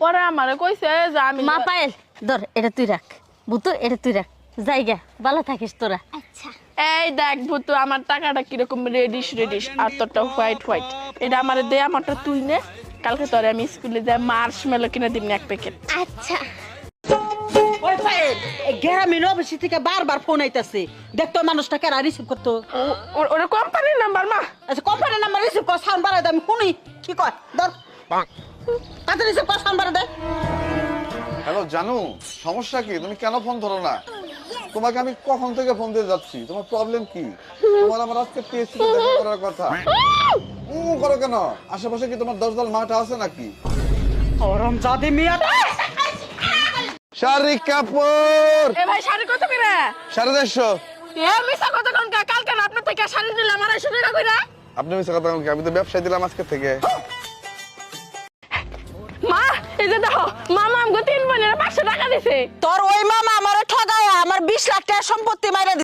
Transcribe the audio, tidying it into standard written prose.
পরে আমারে কইছে যে আমি মা পায়েল ধর এটা তুই রাখ বুতু এটা তুই রাখ জায়গা ভালো থাকিস তোরা। আচ্ছা এই দেখ ভূতু আমার টাকাটা কিরকম রেডিশ আর তোরটা হোয়াইট এটা আমারে দে, আমারটা তুই নে। কালকে তোরে আমি স্কুলে যাই মার্শমেলো কিনে দিবনি এক প্যাকেট। আচ্ছা ওই পায়েল এই গ্রামীণ অফিস থেকে বারবার ফোন আইতাছে, দেখতো মানুষটা কেরা রিসিভ করতো। ওরা কোম্পানির নাম্বার মা। আচ্ছা কোম্পানির নাম্বার রিসিভ কর, সাউন্ড বাড়াই দে, আমি শুনি কি কয়। ধর তাতে রিসিভ কর, সাউন্ড বাড়াই দে। হ্যালো জানু, সমস্যা কি? তুমি কেন ফোন ধরো না? তোমাকে আমি কখন থেকে ফোন দিয়ে যাচ্ছি, তোমার প্রবলেম কি? তোমার আমার আজকে টিএসসি তে দেখা করার কথা। করো কেন? আশেপাশে কি তোমার 10 দল মাঠ আছে নাকি? ওরম জাদি মিয়া শাড়ি কাপড় এ ভাই শাড়ি কত করে? 150। এ মিছা কত কোন কালকে না আপনার থেকে শাড়ি নিলাম 250 টাকা কইরা। আপনি মিছে কথা বলেন কি? আমি তো ব্যবসায় দিলাম আজকে থেকে। মা এই যে দেখো মামা আমাকে 3 বোনের 500 টাকা দিছে। তোর ওই মামা আমারে ঠগায় আমার 20 লাখ টাকা সম্পত্তি মাইরা